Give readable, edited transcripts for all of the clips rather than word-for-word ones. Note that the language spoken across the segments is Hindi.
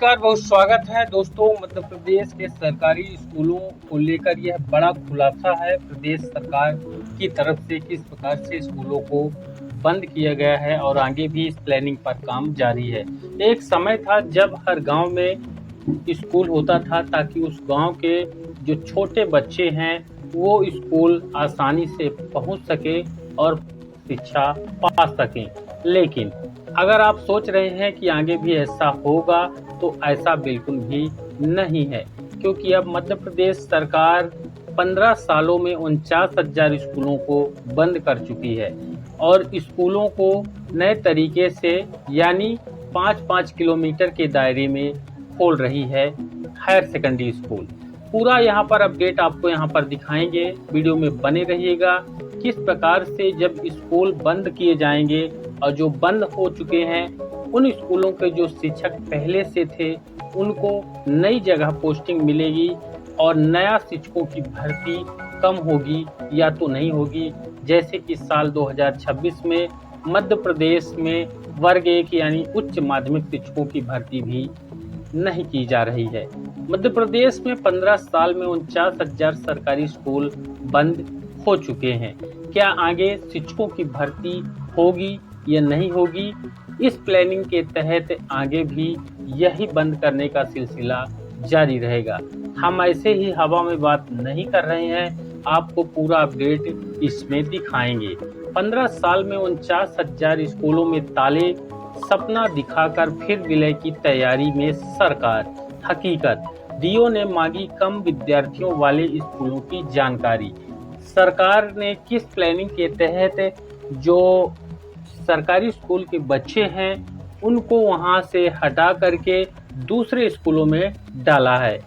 नमस्कार, बहुत स्वागत है दोस्तों। मध्य प्रदेश के सरकारी स्कूलों को लेकर यह बड़ा खुलासा है प्रदेश सरकार की तरफ से, किस प्रकार से स्कूलों को बंद किया गया है और आगे भी इस प्लानिंग पर काम जारी है। एक समय था जब हर गांव में स्कूल होता था ताकि उस गांव के जो छोटे बच्चे हैं वो स्कूल आसानी से पहुंच सके और शिक्षा पा सकें। लेकिन अगर आप सोच रहे हैं कि आगे भी ऐसा होगा तो ऐसा बिल्कुल भी नहीं है, क्योंकि अब मध्य प्रदेश सरकार 15 सालों में 49,000 स्कूलों को बंद कर चुकी है और स्कूलों को नए तरीके से यानी 5-5 किलोमीटर के दायरे में खोल रही है हायर सेकेंडरी स्कूल। पूरा यहाँ पर अपडेट आपको यहाँ पर दिखाएंगे, वीडियो में बने रहिएगा। किस प्रकार से जब स्कूल बंद किए जाएंगे और जो बंद हो चुके हैं उन स्कूलों के जो शिक्षक पहले से थे उनको नई जगह पोस्टिंग मिलेगी और नया शिक्षकों की भर्ती कम होगी या तो नहीं होगी। जैसे कि साल 2026 में मध्य प्रदेश में वर्ग 1 यानी उच्च माध्यमिक शिक्षकों की भर्ती भी नहीं की जा रही है। मध्य प्रदेश में 15 साल में 49,000 सरकारी स्कूल बंद हो चुके हैं। क्या आगे शिक्षकों की भर्ती होगी या नहीं होगी, इस प्लानिंग के तहत आगे भी यही बंद करने का सिलसिला जारी रहेगा। हम ऐसे ही हवा में बात नहीं कर रहे हैं, आपको पूरा अपडेट इसमें दिखाएंगे। 15 साल में 49,000 स्कूलों में ताले, सपना दिखाकर फिर विलय की तैयारी में सरकार। हकीकत, डीओ ने मांगी कम विद्यार्थियों वाले स्कूलों की जानकारी। सरकार ने किस प्लानिंग के तहत जो सरकारी स्कूल के बच्चे हैं उनको वहां से हटा करके दूसरे स्कूलों में डाला है।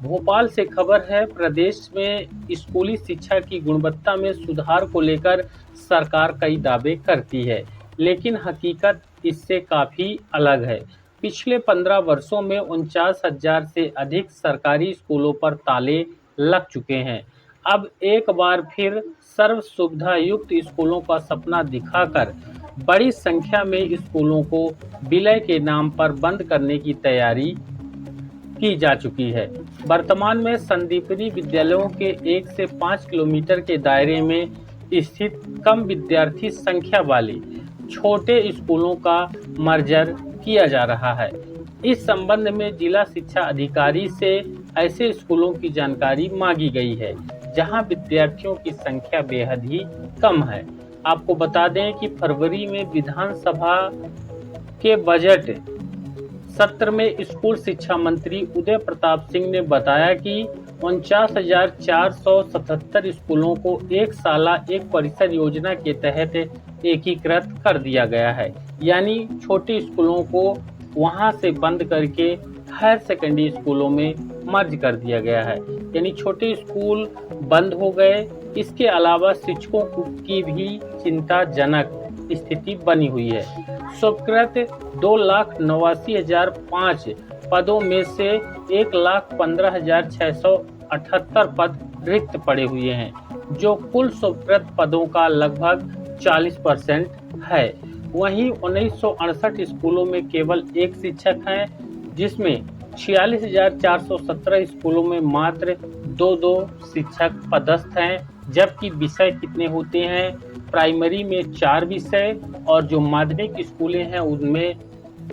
भोपाल से खबर है, प्रदेश में स्कूली शिक्षा की गुणवत्ता में सुधार को लेकर सरकार कई दावे करती है, लेकिन हकीकत इससे काफ़ी अलग है। पिछले 15 वर्षों में 49,000 से अधिक सरकारी स्कूलों पर ताले लग चुके हैं। अब एक बार फिर सर्व सुविधा युक्त स्कूलों का सपना दिखाकर बड़ी संख्या में स्कूलों को विलय के नाम पर बंद करने की तैयारी की जा चुकी है। वर्तमान में संदीपनी विद्यालयों के 1 से 5 किलोमीटर के दायरे में स्थित कम विद्यार्थी संख्या वाले छोटे स्कूलों का मर्जर किया जा रहा है। इस संबंध में जिला शिक्षा अधिकारी से ऐसे स्कूलों की जानकारी मांगी गई है जहां विद्यार्थियों की संख्या बेहद ही कम है। आपको बता दें कि फरवरी में विधानसभा के बजट सत्र में स्कूल शिक्षा मंत्री उदय प्रताप सिंह ने बताया कि 49,477 स्कूलों को एक साला एक परिसर योजना के तहत एकीकृत कर दिया गया है, यानी छोटे स्कूलों को वहां से बंद करके हायर सेकेंडरी स्कूलों में मर्ज कर दिया गया है, यानी छोटे स्कूल बंद हो गए। इसके अलावा शिक्षकों की भी चिंताजनक स्थिति बनी हुई है। स्वीकृत 2,89,005 पदों में से 1,15,678 पद रिक्त पड़े हुए हैं, जो कुल स्वीकृत पदों का लगभग 40% है। वहीं 1968 स्कूलों में केवल एक शिक्षक हैं, जिसमें 46,417 स्कूलों में मात्र 2-2 शिक्षक पदस्थ हैं। जबकि विषय कितने होते हैं, प्राइमरी में 4 विषय और जो माध्यमिक स्कूलें हैं उनमें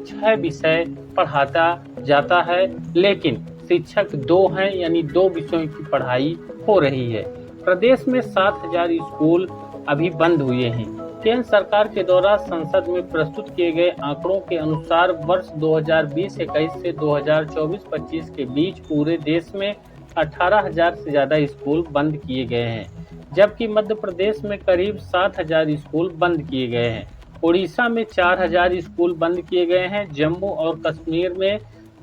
6 विषय पढ़ाता जाता है, लेकिन शिक्षक 2 हैं, यानी 2 विषयों की पढ़ाई हो रही है। प्रदेश में 7,000 स्कूल अभी बंद हुए हैं। केंद्र सरकार के द्वारा संसद में प्रस्तुत किए गए आंकड़ों के अनुसार वर्ष 2020-21 से 2024-25 के बीच पूरे देश में 18,000 से ज़्यादा स्कूल बंद किए गए हैं, जबकि मध्य प्रदेश में करीब 7,000 स्कूल बंद किए गए हैं। उड़ीसा में 4,000 स्कूल बंद किए गए हैं। जम्मू और कश्मीर में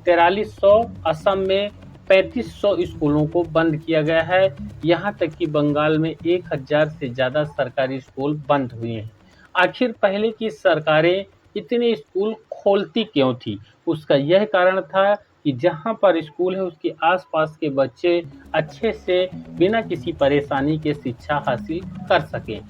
4300, असम में 3500 स्कूलों को बंद किया गया है। यहाँ तक कि बंगाल में 1,000 से ज़्यादा सरकारी स्कूल बंद हुए हैं। आखिर पहले की सरकारें इतने स्कूल खोलती क्यों थी? उसका यह कारण था कि जहाँ पर स्कूल है उसके आसपास के बच्चे अच्छे से बिना किसी परेशानी के शिक्षा हासिल कर सकें।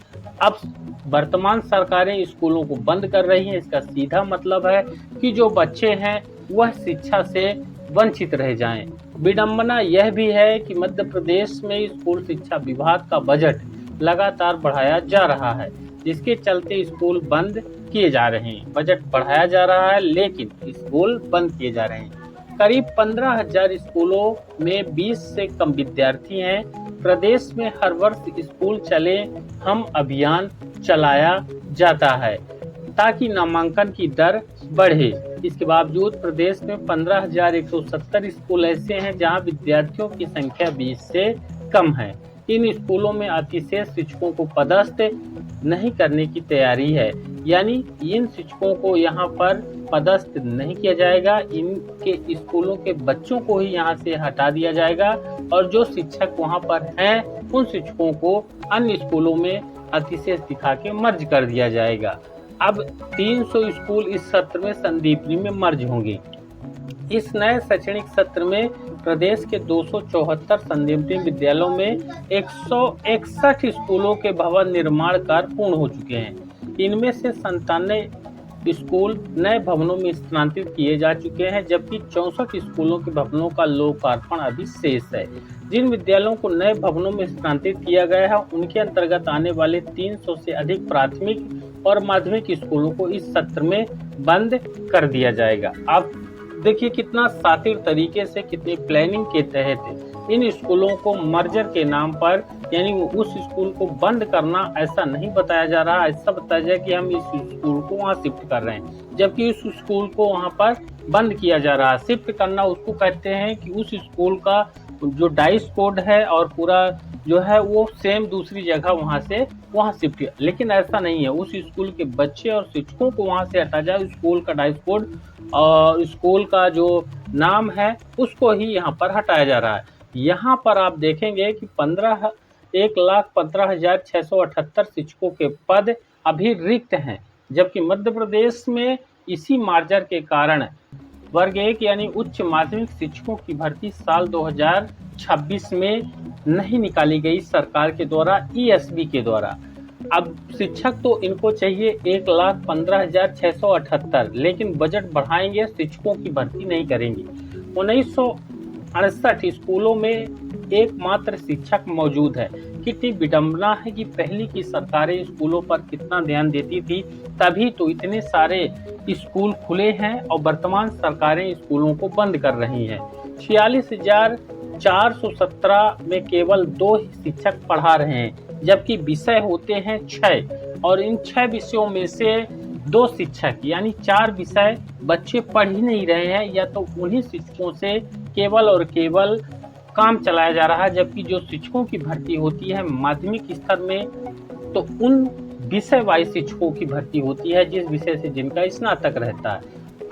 अब वर्तमान सरकारें स्कूलों को बंद कर रही हैं। इसका सीधा मतलब है कि जो बच्चे हैं वह शिक्षा से वंचित रह जाएं। विडंबना यह भी है कि मध्य प्रदेश में स्कूल शिक्षा विभाग का बजट लगातार बढ़ाया जा रहा है, जिसके चलते स्कूल बंद किए जा रहे हैं। बजट बढ़ाया जा रहा है लेकिन स्कूल बंद किए जा रहे हैं। करीब 15,000 स्कूलों में 20 से कम विद्यार्थी हैं। प्रदेश में हर वर्ष स्कूल चले हम अभियान चलाया जाता है ताकि नामांकन की दर बढ़े। इसके बावजूद प्रदेश में 15,170 स्कूल ऐसे हैं जहां विद्यार्थियों की संख्या 20 से कम है। इन स्कूलों में अतिशेष शिक्षकों को पदस्थ नहीं करने की तैयारी है, यानी इन शिक्षकों को यहाँ पर पदस्थ नहीं किया जाएगा। इनके स्कूलों के बच्चों को ही यहाँ से हटा दिया जाएगा और जो शिक्षक वहाँ पर हैं उन शिक्षकों को अन्य स्कूलों में अतिशेष दिखा के मर्ज कर दिया जाएगा। अब 300 स्कूल इस सत्र में संदीपनी में मर्ज होंगे। इस नए शैक्षणिक सत्र में प्रदेश के 274 संदीपनी विद्यालयों में 161 स्कूलों के भवन निर्माण कार्य पूर्ण हो चुके हैं। इनमें से 97 स्कूल नए भवनों में स्थानांतरित किए जा चुके हैं, जबकि 64 स्कूलों के भवनों का लोकार्पण अभी शेष है। जिन विद्यालयों को नए भवनों में स्थानांतरित किया गया है उनके अंतर्गत आने वाले 300 से अधिक प्राथमिक और माध्यमिक स्कूलों को इस सत्र में बंद कर दिया जाएगा। आप देखिए कितना शातिर तरीके से, कितनी प्लानिंग के तहत इन स्कूलों को मर्जर के नाम पर, यानी उस स्कूल को बंद करना ऐसा नहीं बताया जा रहा। ऐसा बताया जाए कि हम इस स्कूल को वहाँ शिफ्ट कर रहे हैं, जबकि उस स्कूल को वहाँ पर बंद किया जा रहा है। शिफ्ट करना उसको कहते हैं कि उस स्कूल का जो डाइस कोड है और पूरा जो है वो सेम दूसरी जगह वहाँ शिफ्ट किया, लेकिन ऐसा नहीं है। उस स्कूल के बच्चे और शिक्षकों को वहाँ से हटा जाए, स्कूल का डाइस कोड और स्कूल का जो नाम है उसको ही यहाँ पर हटाया जा रहा है। यहाँ पर आप देखेंगे कि 1,15,678 शिक्षकों के पद अभी रिक्त हैं, जबकि मध्य प्रदेश में इसी मार्जर के कारण वर्ग 1 यानी उच्च माध्यमिक शिक्षकों की भर्ती साल 2026 में नहीं निकाली गई सरकार के द्वारा, ईएसबी के द्वारा। अब शिक्षक तो इनको चाहिए 1,15,678, लेकिन बजट बढ़ाएंगे, शिक्षकों की भर्ती नहीं करेंगे। 1968 स्कूलों में एकमात्र शिक्षक मौजूद है। कितनी विडंबना है कि पहले की सरकारें स्कूलों पर कितना ध्यान देती थी, तभी तो इतने सारे स्कूल खुले हैं और वर्तमान सरकारें स्कूलों को बंद कर रही हैं। 46,417 में केवल 2 शिक्षक पढ़ा रहे हैं, जबकि विषय होते हैं 6 और इन 6 विषयों में से 2 शिक्षक यानी 4 विषय बच्चे पढ़ ही नहीं रहे हैं, या तो उन्हीं शिक्षकों से केवल और केवल काम चलाया जा रहा है। जबकि जो शिक्षकों की भर्ती होती है माध्यमिक स्तर में, तो उन विषय वाइज शिक्षकों की भर्ती होती है जिस विषय से जिनका स्नातक रहता है।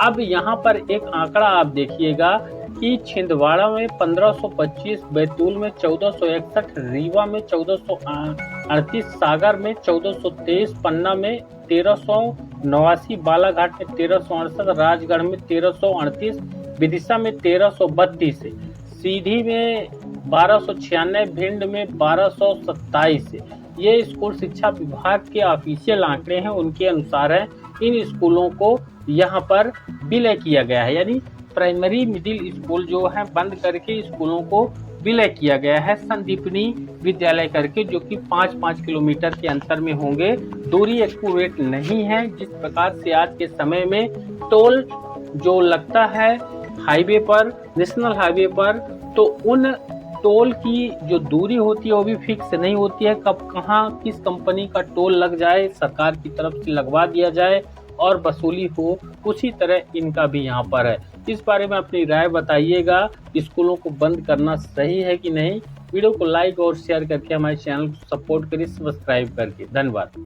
अब यहाँ पर एक आंकड़ा आप देखिएगा कि छिंदवाड़ा में 1525, बैतूल में 1461, रीवा में 1438, सागर में 1423, पन्ना में 1389, बालाघाट में 1368, राजगढ़ में 1338, विदिशा में 1332, सीधी में 1296, भिंड में 1227। ये स्कूल शिक्षा विभाग के ऑफिशियल आंकड़े हैं, उनके अनुसार है। इन स्कूलों को यहाँ पर विलय किया गया है, यानी प्राइमरी मिडिल स्कूल जो है बंद करके स्कूलों को विलय किया गया है संदीपनी विद्यालय करके, जो कि 5-5 किलोमीटर के अंतर में होंगे। दूरी एक्यूरेट नहीं है। जिस प्रकार से आज के समय में टोल जो लगता है हाईवे पर, नेशनल हाईवे पर, तो उन टोल की जो दूरी होती है वो भी फिक्स नहीं होती है। कब कहाँ किस कंपनी का टोल लग जाए, सरकार की तरफ से लगवा दिया जाए और वसूली हो, उसी तरह इनका भी यहाँ पर है। इस बारे में अपनी राय बताइएगा, स्कूलों को बंद करना सही है कि नहीं। वीडियो को लाइक और शेयर करके हमारे चैनल को सपोर्ट करिए, सब्सक्राइब करके। धन्यवाद।